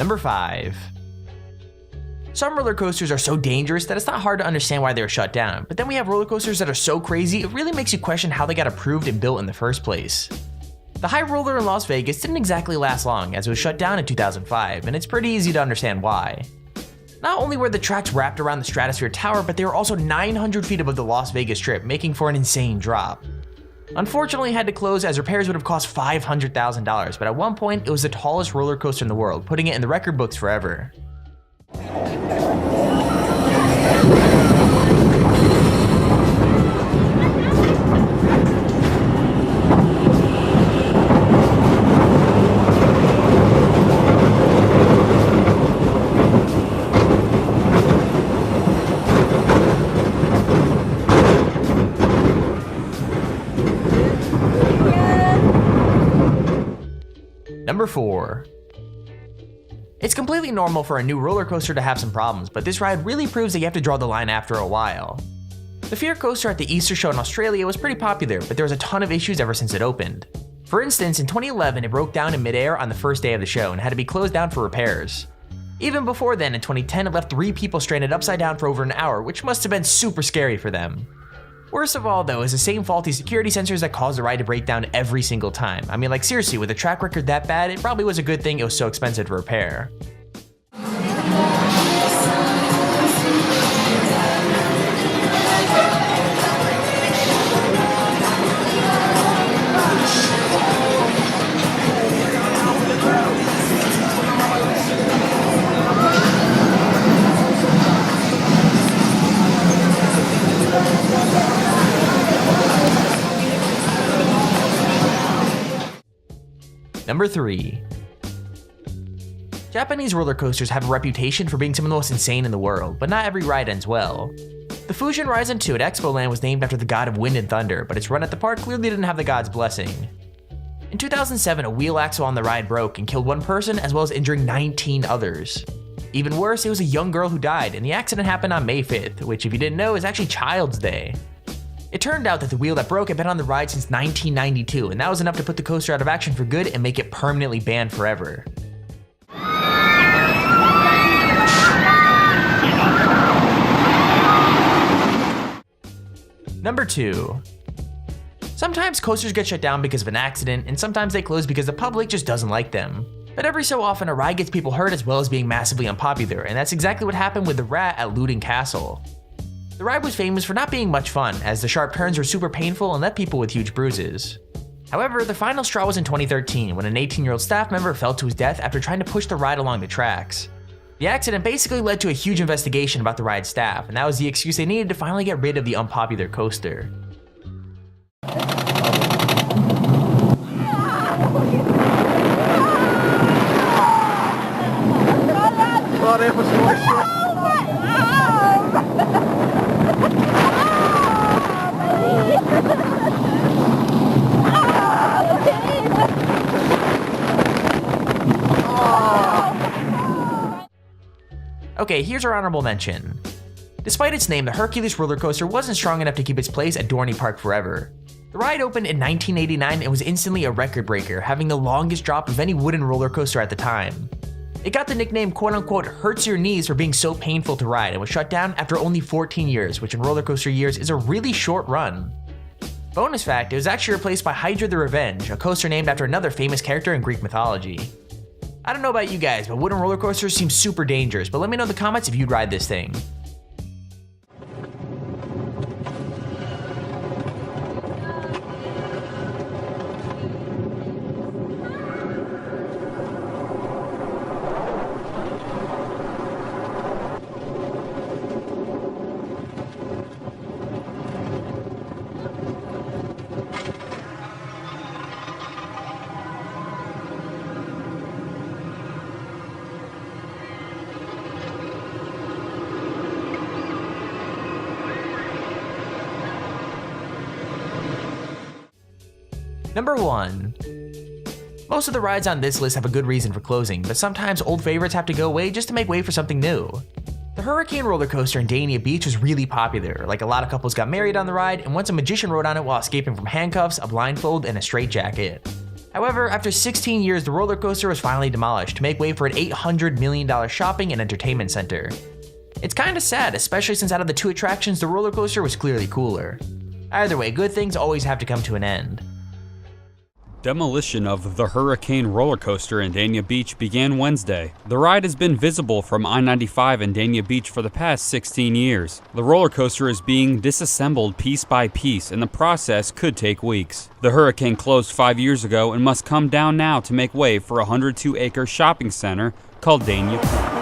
Number 5. Some roller coasters are so dangerous that it's not hard to understand why they were shut down, but then we have roller coasters that are so crazy it really makes you question how they got approved and built in the first place. The High Roller in Las Vegas didn't exactly last long as it was shut down in 2005, and it's pretty easy to understand why. Not only were the tracks wrapped around the Stratosphere Tower, but they were also 900 feet above the Las Vegas Strip, making for an insane drop. Unfortunately, it had to close as repairs would have cost $500,000, but at one point it was the tallest roller coaster in the world, putting it in the record books forever. Number 4. It's completely normal for a new roller coaster to have some problems, but this ride really proves that you have to draw the line after a while. The Fear coaster at the Easter show in Australia was pretty popular, but there was a ton of issues ever since it opened. For instance, in 2011 it broke down in midair on the first day of the show and had to be closed down for repairs. Even before then, in 2010 it left 3 people stranded upside down for over an hour, which must have been super scary for them. Worst of all though is the same faulty security sensors that caused the ride to break down every single time. I mean, like seriously, with a track record that bad, it probably was a good thing it was so expensive to repair. Number 3. Japanese roller coasters have a reputation for being some of the most insane in the world, but not every ride ends well. The Fusion Rising 2 at Expo Land was named after the god of wind and thunder, but its run at the park clearly didn't have the god's blessing. In 2007, a wheel axle on the ride broke and killed 1 person as well as injuring 19 others. Even worse, it was a young girl who died, and the accident happened on May 5th, which if you didn't know is actually Child's Day. It turned out that the wheel that broke had been on the ride since 1992, and that was enough to put the coaster out of action for good and make it permanently banned forever. Number 2. Sometimes coasters get shut down because of an accident, and sometimes they close because the public just doesn't like them. But every so often a ride gets people hurt as well as being massively unpopular, and that's exactly what happened with the Rat at Luton Castle. The ride was famous for not being much fun, as the sharp turns were super painful and left people with huge bruises. However, the final straw was in 2013 when an 18-year-old staff member fell to his death after trying to push the ride along the tracks. The accident basically led to a huge investigation about the ride's staff, and that was the excuse they needed to finally get rid of the unpopular coaster. Okay, here's our honorable mention. Despite its name, the Hercules roller coaster wasn't strong enough to keep its place at Dorney Park forever. The ride opened in 1989 and was instantly a record breaker, having the longest drop of any wooden roller coaster at the time. It got the nickname quote-unquote hurts your knees for being so painful to ride and was shut down after only 14 years, which in roller coaster years is a really short run. Bonus fact, it was actually replaced by Hydra the Revenge, a coaster named after another famous character in Greek mythology. I don't know about you guys, but wooden roller coasters seem super dangerous, but let me know in the comments if you'd ride this thing. Number 1. Most of the rides on this list have a good reason for closing, but sometimes old favorites have to go away just to make way for something new. The Hurricane roller coaster in Dania Beach was really popular, like a lot of couples got married on the ride, and once a magician rode on it while escaping from handcuffs, a blindfold, and a straitjacket. However, after 16 years, the roller coaster was finally demolished to make way for an $800 million shopping and entertainment center. It's kinda sad, especially since out of the two attractions, the roller coaster was clearly cooler. Either way, good things always have to come to an end. Demolition of the Hurricane roller coaster in Dania Beach began Wednesday. The ride has been visible from I-95 in Dania Beach for the past 16 years. The roller coaster is being disassembled piece by piece, and the process could take weeks. The Hurricane closed 5 years ago and must come down now to make way for a 102-acre shopping center called Dania Point.